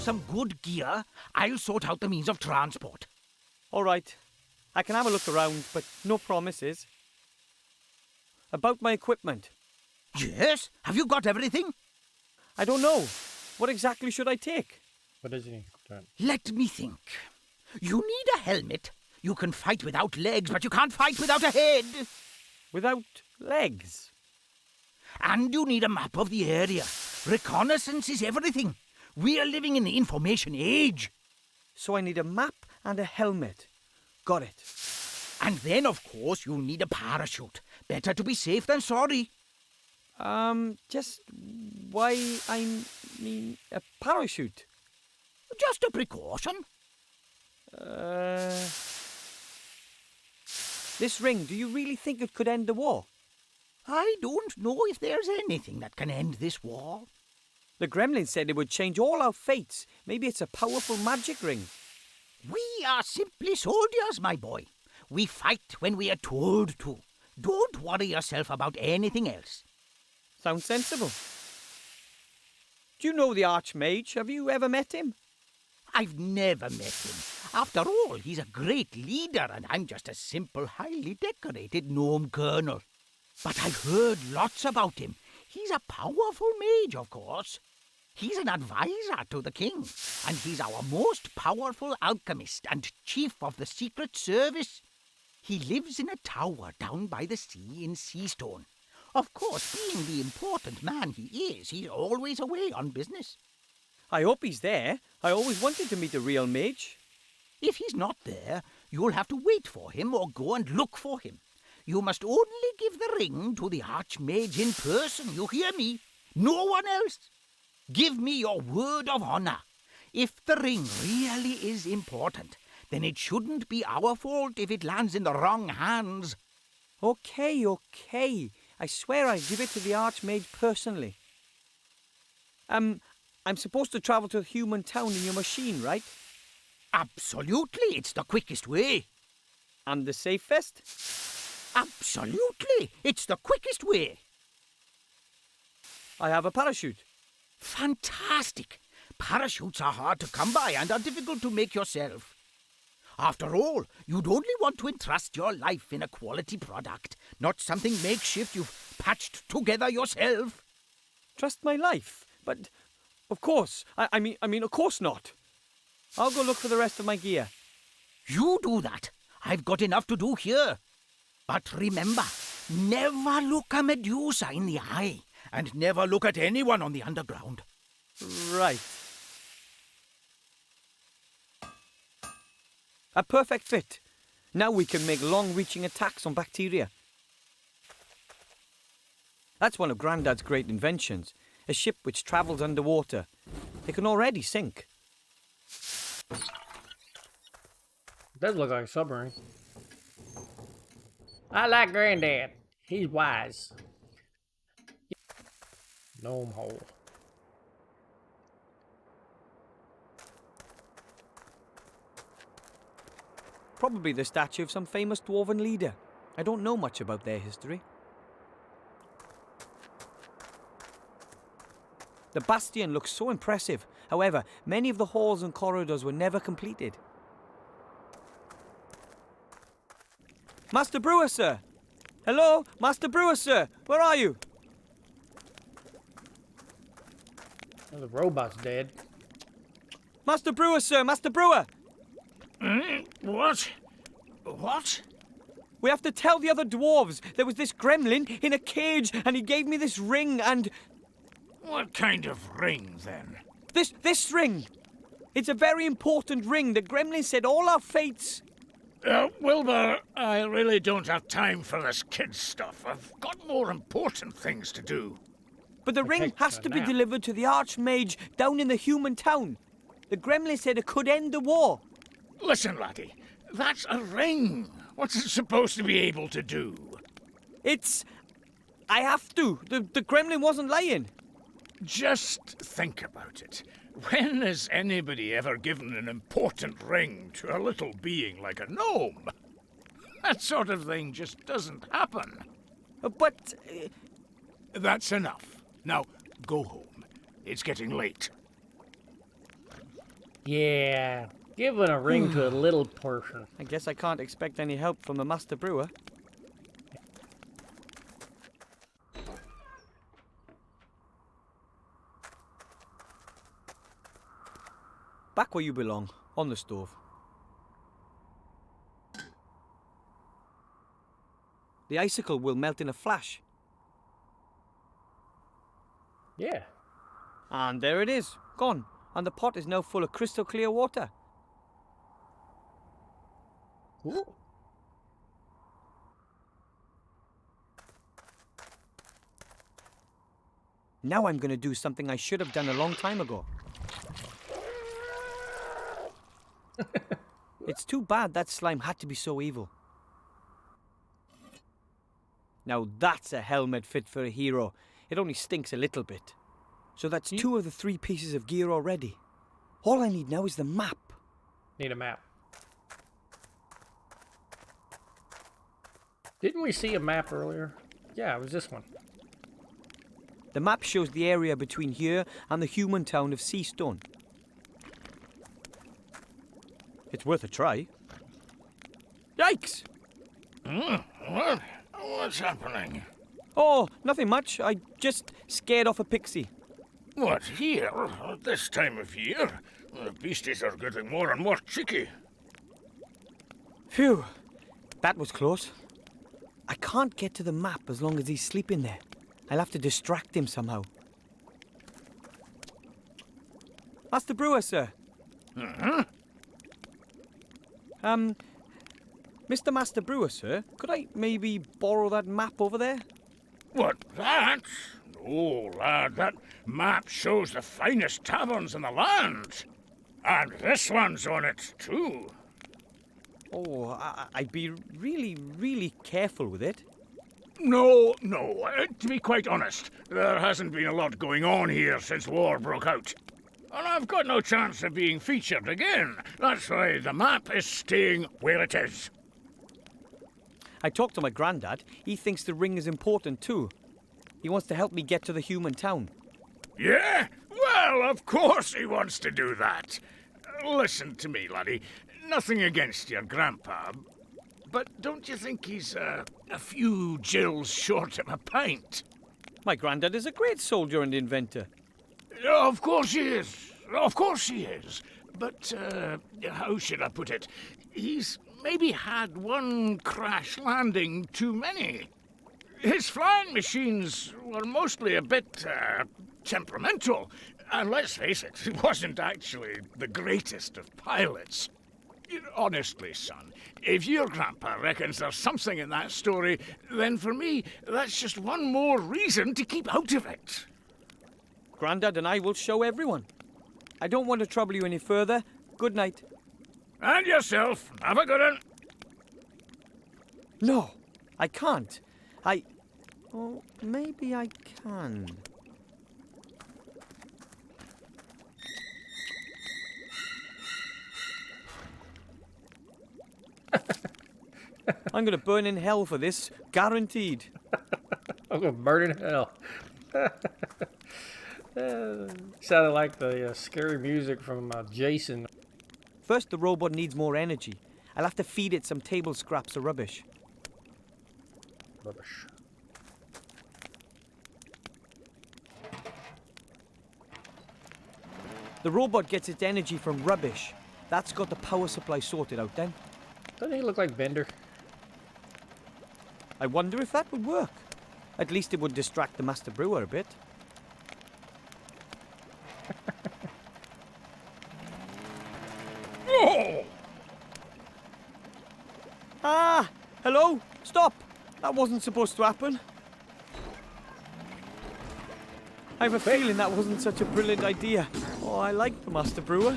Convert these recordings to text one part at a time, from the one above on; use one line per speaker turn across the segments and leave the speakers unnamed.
some good gear, I'll sort out the means of transport.
All right. I can have a look around, but no promises. About my equipment.
Yes? Have you got everything?
I don't know. What exactly should I take?
What does he need?
Let me think. You need a helmet. You can fight without legs, but you can't fight without a head.
Without legs?
And you need a map of the area. Reconnaissance is everything. We're living in the information age.
So I need a map and a helmet. Got it.
And then, of course, you need a parachute. Better to be safe than sorry.
Just why I mean a parachute?
Just a precaution.
This ring, do you really think it could end the war?
I don't know if there's anything that can end this war.
The gremlin said it would change all our fates. Maybe it's a powerful magic ring.
We are simply soldiers, my boy. We fight when we are told to. Don't worry yourself about anything else.
Sounds sensible. Do you know the Archmage? Have you ever met him?
I've never met him. After all, he's a great leader, and I'm just a simple, highly decorated gnome colonel. But I've heard lots about him. He's a powerful mage, of course. He's an advisor to the king, and he's our most powerful alchemist and chief of the Secret Service. He lives in a tower down by the sea in Seastone. Of course, being the important man he is, he's always away on business.
I hope he's there. I always wanted to meet a real mage.
If he's not there, you'll have to wait for him or go and look for him. You must only give the ring to the Archmage in person, you hear me? No one else. Give me your word of honor. If the ring really is important, then it shouldn't be our fault if it lands in the wrong hands.
Okay. I swear I'll give it to the Archmage personally. I'm supposed to travel to a human town in your machine, right?
Absolutely, it's the quickest way.
And the safest?
Absolutely, it's the quickest way.
I have a parachute.
Fantastic. Parachutes are hard to come by and are difficult to make yourself. After all, you'd only want to entrust your life in a quality product, not something makeshift you've patched together yourself.
Trust my life? But, of course. I mean, of course not. I'll go look for the rest of my gear.
You do that. I've got enough to do here. But remember, never look a Medusa in the eye, and never look at anyone on the underground.
Right. A perfect fit. Now we can make long-reaching attacks on bacteria. That's one of Grandad's great inventions. A ship which travels underwater. It can already sink.
It does look like a submarine. I like Granddad. He's wise. Gnome hole.
Probably the statue of some famous dwarven leader. I don't know much about their history. The bastion looks so impressive. However, many of the halls and corridors were never completed. Master Brewer, sir! Hello? Master Brewer, sir! Where are you?
Oh, the robot's dead.
Master Brewer, sir! Master Brewer!
What? What?
We have to tell the other dwarves. There was this gremlin in a cage and he gave me this ring and...
What kind of ring, then?
This ring! It's a very important ring. The gremlin said all our fates...
Wilbur, I really don't have time for this kid stuff. I've got more important things to do.
But the ring
takes
has
a
to be
nap.
delivered to the Archmage down in the human town. The gremlin said it could end the war.
Listen, laddie, that's a ring. What's it supposed to be able to do?
It's... I have to. The gremlin wasn't lying.
Just think about it. When has anybody ever given an important ring to a little being like a gnome? That sort of thing just doesn't happen.
But...
That's enough. Now, go home. It's getting late.
Yeah, giving a ring to a little person.
I guess I can't expect any help from the master brewer. Back where you belong, on the stove. The icicle will melt in a flash.
Yeah.
And there it is, gone. And the pot is now full of crystal clear water.
Ooh.
Now I'm going to do something I should have done a long time ago. It's too bad that slime had to be so evil. Now that's a helmet fit for a hero. It only stinks a little bit. So that's 2 of the 3 pieces of gear already. All I need now is the map.
Need a map. Didn't we see a map earlier? Yeah, it was this one.
The map shows the area between here and the human town of Seastone. It's worth a try. Yikes!
What? What's happening?
Oh, nothing much. I just scared off a pixie.
What, here? At this time of year? The beasties are getting more and more cheeky.
Phew, that was close. I can't get to the map as long as he's sleeping there. I'll have to distract him somehow. Master Brewer, sir. Mr. Master Brewer, sir, could I maybe borrow that map over there?
What, that? No, lad, that map shows the finest taverns in the land. And this one's on it, too.
Oh, I'd be really careful with it.
No. To be quite honest, there hasn't been a lot going on here since war broke out. And I've got no chance of being featured again. That's why the map is staying where it is.
I talked to my granddad. He thinks the ring is important too. He wants to help me get to the human town.
Yeah? Well, of course he wants to do that. Listen to me, laddie. Nothing against your grandpa, but don't you think he's a few gills short of a pint?
My granddad is a great soldier and inventor.
Of course he is. Of course he is. But, how should I put it? He's maybe had one crash landing too many. His flying machines were mostly a bit, temperamental. And let's face it, he wasn't actually the greatest of pilots. Honestly, son, if your grandpa reckons there's something in that story, then for me, that's just one more reason to keep out of it.
Grandad and I will show everyone. I don't want to trouble you any further. Good night.
And yourself. Have a good one.
No, I can't. Oh, maybe I can. I'm going to burn in hell for this, guaranteed.
I'm gonna burn in hell. Sounded like the scary music from Jason.
First, the robot needs more energy. I'll have to feed it some table scraps of rubbish.
Rubbish.
The robot gets its energy from rubbish. That's got the power supply sorted out then.
Doesn't he look like Bender?
I wonder if that would work. At least it would distract the Master Brewer a bit.
Oh!
Ah! Hello? Stop! That wasn't supposed to happen. I have a feeling that wasn't such a brilliant idea. Oh, I like the Master Brewer.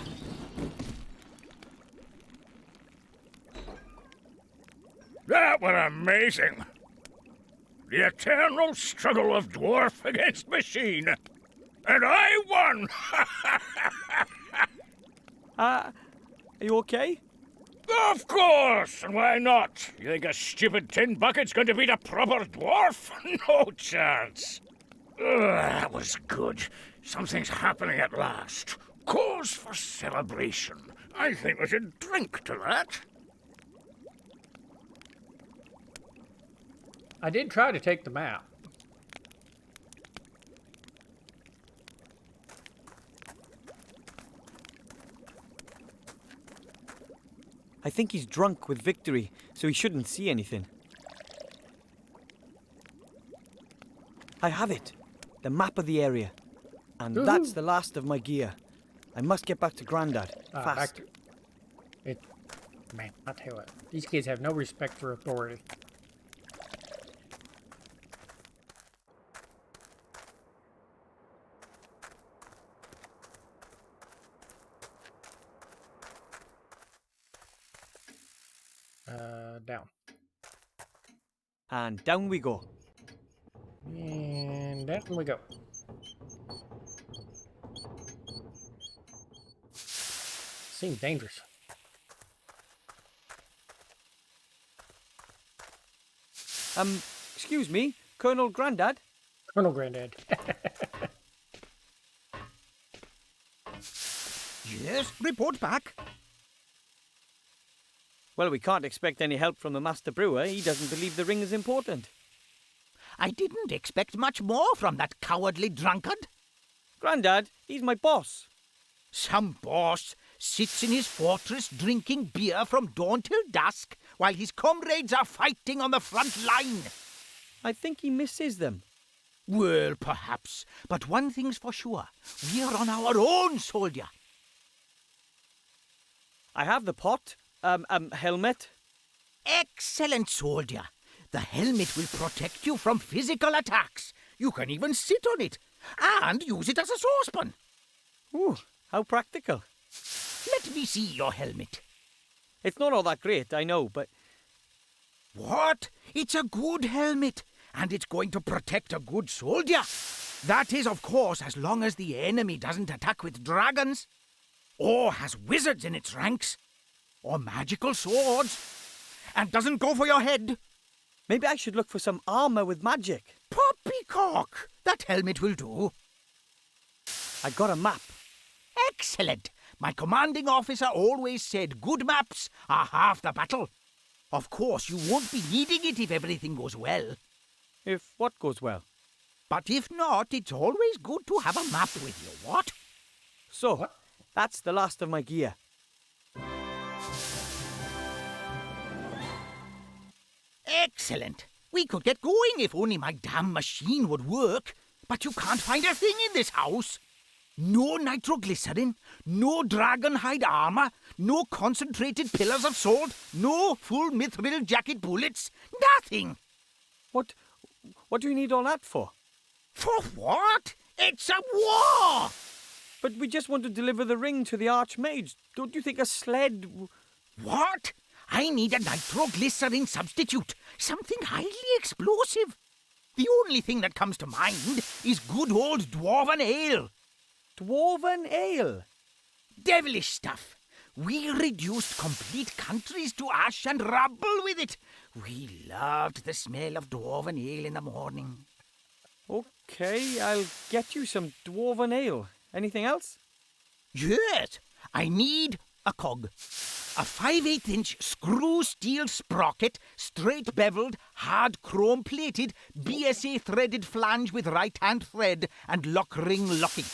That were amazing. The eternal struggle of dwarf against machine. And I won!
Are you okay?
Of course! And why not? You think a stupid tin bucket's going to beat a proper dwarf? No chance. That was good. Something's happening at last. Cause for celebration. I think we should drink to that.
I did try to take the map.
I think he's drunk with victory, so he shouldn't see anything. I have it. The map of the area. And that's the last of my gear. I must get back to Grandad. Fast.
Back to it. Man, I tell you what, these kids have no respect for authority. Down.
And down we go.
And down we go. Seems dangerous.
Excuse me, Colonel Grandad?
Colonel Grandad.
Yes, report back.
Well, we can't expect any help from the Master Brewer. He doesn't believe the ring is important.
I didn't expect much more from that cowardly drunkard.
Grandad, he's my boss.
Some boss sits in his fortress drinking beer from dawn till dusk while his comrades are fighting on the front line.
I think he misses them.
Well, perhaps, but one thing's for sure. We're on our own, soldier.
I have the pot, helmet.
Excellent, soldier. The helmet will protect you from physical attacks. You can even sit on it and use it as a saucepan.
Ooh, how practical.
Let me see your helmet.
It's not all that great, I know, but...
What? It's a good helmet, and it's going to protect a good soldier. That is, of course, as long as the enemy doesn't attack with dragons, or has wizards in its ranks, or magical swords, and doesn't go for your head.
Maybe I should look for some armor with magic.
Poppycock! That helmet will do.
I got a map.
Excellent! My commanding officer always said good maps are half the battle. Of course, you won't be needing it if everything goes well.
If what goes well?
But if not, it's always good to have a map with you, what?
So, that's the last of my gear.
Excellent. We could get going if only my damn machine would work. But you can't find a thing in this house. No nitroglycerin, no dragon hide armor, no concentrated pillars of salt, no full mithril jacket bullets, nothing.
What do you need all that for?
For what? It's a war!
But we just want to deliver the ring to the Archmage. Don't you think a sled...
What? I need a nitroglycerin substitute, something highly explosive. The only thing that comes to mind is good old dwarven ale.
Dwarven ale?
Devilish stuff. We reduced complete countries to ash and rubble with it. We loved the smell of dwarven ale in the morning.
Okay, I'll get you some dwarven ale. Anything else?
Yes, I need a cog. A 5/8-inch screw steel sprocket, straight beveled, hard chrome plated, BSA threaded flange with right-hand thread and lock ring locking.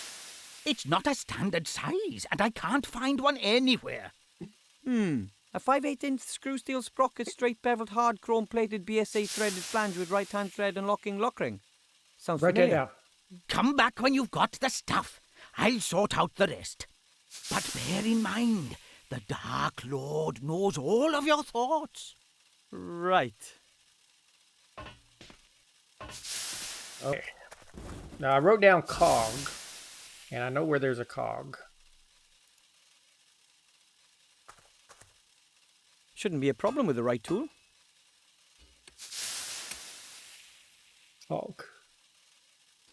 It's not a standard size, and I can't find one anywhere.
A 5/8-inch screw steel sprocket, straight beveled, hard chrome plated, BSA threaded flange with right-hand thread and locking lock ring. Sounds
Write that
familiar.
down.
Come back when you've got the stuff. I'll sort out the rest. But bear in mind, the Dark Lord knows all of your thoughts.
Right.
Okay. Now I wrote down cog, and I know where there's a cog.
Shouldn't be a problem with the right tool.
Cog.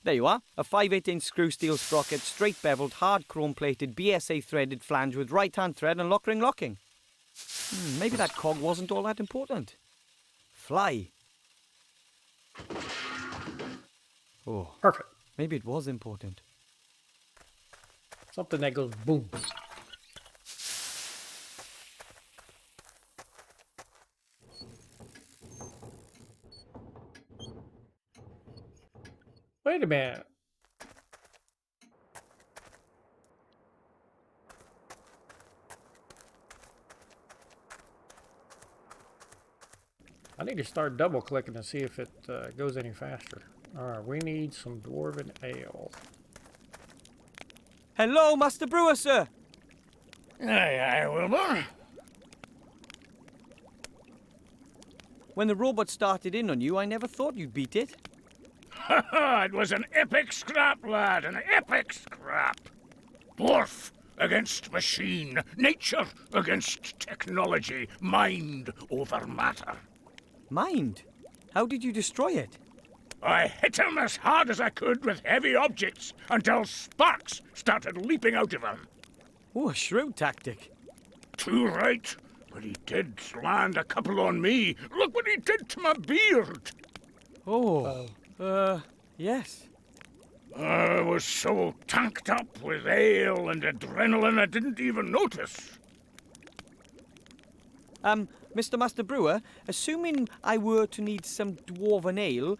There you are. A 5/8-inch screw steel sprocket, straight beveled, hard chrome plated, BSA threaded flange with right-hand thread and lock ring locking. Maybe that cog wasn't all that important. Fly. Oh,
Perfect.
maybe it was important.
That's Something that goes boom. Wait a minute. I need to start double clicking to see if it goes any faster. Alright, we need some dwarven ale.
Hello, Master Brewer, sir.
Aye, Wilbur.
When the robot started in on you, I never thought you'd beat it.
It was an epic scrap, lad, an epic scrap. Dwarf against machine, nature against technology, mind over matter.
Mind? How did you destroy it?
I hit him as hard as I could with heavy objects until sparks started leaping out of him.
Oh, a shrewd tactic.
Too right, but he did land a couple on me. Look what he did to my beard.
Yes.
I was so tanked up with ale and adrenaline I didn't even notice.
Mr. Master Brewer, assuming I were to need some dwarven ale...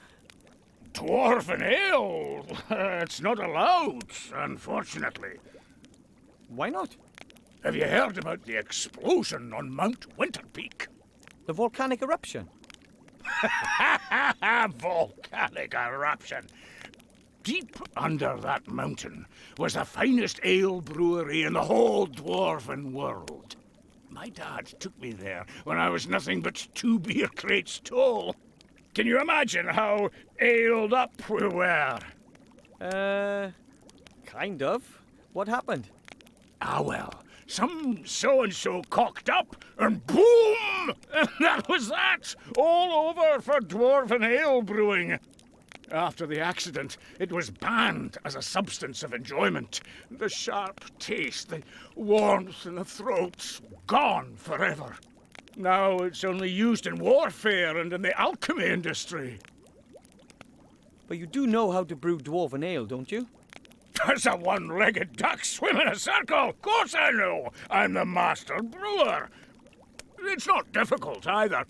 Dwarven ale? It's not allowed, unfortunately.
Why not?
Have you heard about the explosion on Mount Winterpeak?
The volcanic eruption?
Volcanic eruption. Deep under that mountain was the finest ale brewery in the whole dwarven world. My dad took me there when I was nothing but 2 beer crates tall. Can you imagine how aled up we were?
Kind of. What happened?
Ah, well, some so-and-so cocked up, and boom! And that was that! All over for dwarven ale brewing. After the accident, it was banned as a substance of enjoyment. The sharp taste, the warmth in the throat, gone forever. Now it's only used in warfare and in the alchemy industry.
But you do know how to brew dwarven ale, don't you?
Does a one-legged duck swim in a circle? Of course I know. I'm the master brewer. It's not difficult either.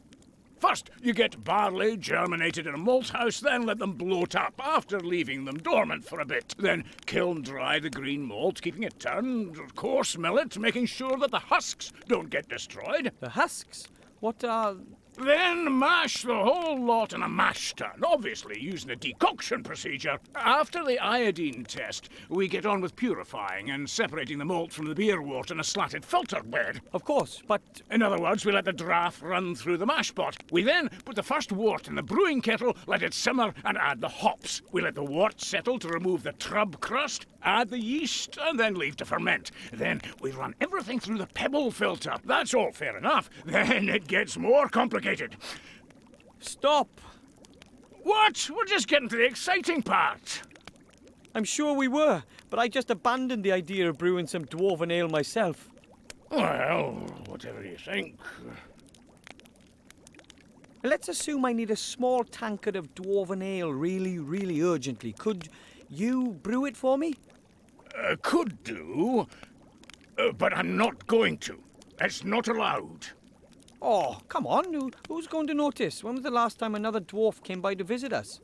First, you get barley germinated in a malt house, then let them bloat up after leaving them dormant for a bit. Then kiln dry the green malt, keeping it turned, coarse mill it, making sure that the husks don't get destroyed.
The husks? What are...
Then mash the whole lot in a mash tun, obviously using a decoction procedure. After the iodine test, we get on with purifying and separating the malt from the beer wort in a slatted filter bed.
Of course, but...
In other words, we let the draft run through the mash pot. We then put the first wort in the brewing kettle, let it simmer, and add the hops. We let the wort settle to remove the trub crust, add the yeast, and then leave to ferment. Then we run everything through the pebble filter. That's all fair enough. Then it gets more complicated.
Stop!
What? We're just getting to the exciting part.
I'm sure we were, but I just abandoned the idea of brewing some dwarven ale myself.
Well, whatever you think.
Let's assume I need a small tankard of dwarven ale really urgently. Could you brew it for me?
Could do, but I'm not going to. That's not allowed.
Oh, come on. Who's going to notice? When was the last time another dwarf came by to visit us?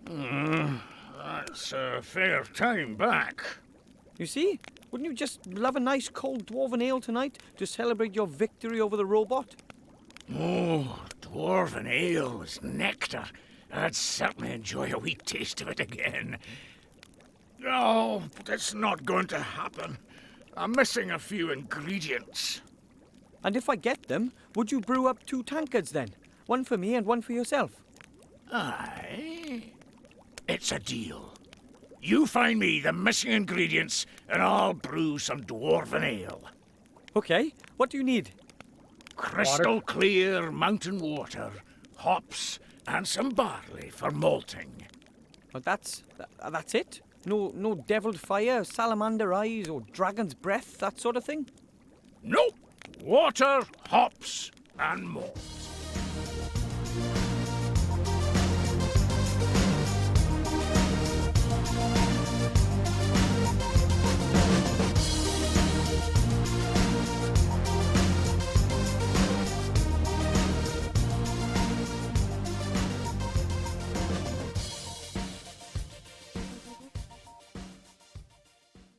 That's a fair time back.
You see? Wouldn't you just love a nice cold dwarven ale tonight to celebrate your victory over the robot?
Oh, dwarven ale is nectar. I'd certainly enjoy a wee taste of it again. Oh, but it's not going to happen. I'm missing a few ingredients.
And if I get them, would you brew up 2 tankards then? One for me and one for yourself.
Aye. It's a deal. You find me the missing ingredients, and I'll brew some dwarven ale.
Okay, what do you need?
Crystal clear mountain water, hops, and some barley for malting.
Well, that's it? No deviled fire, salamander eyes, or dragon's breath, that sort of thing?
Nope. Water, hops, and malt.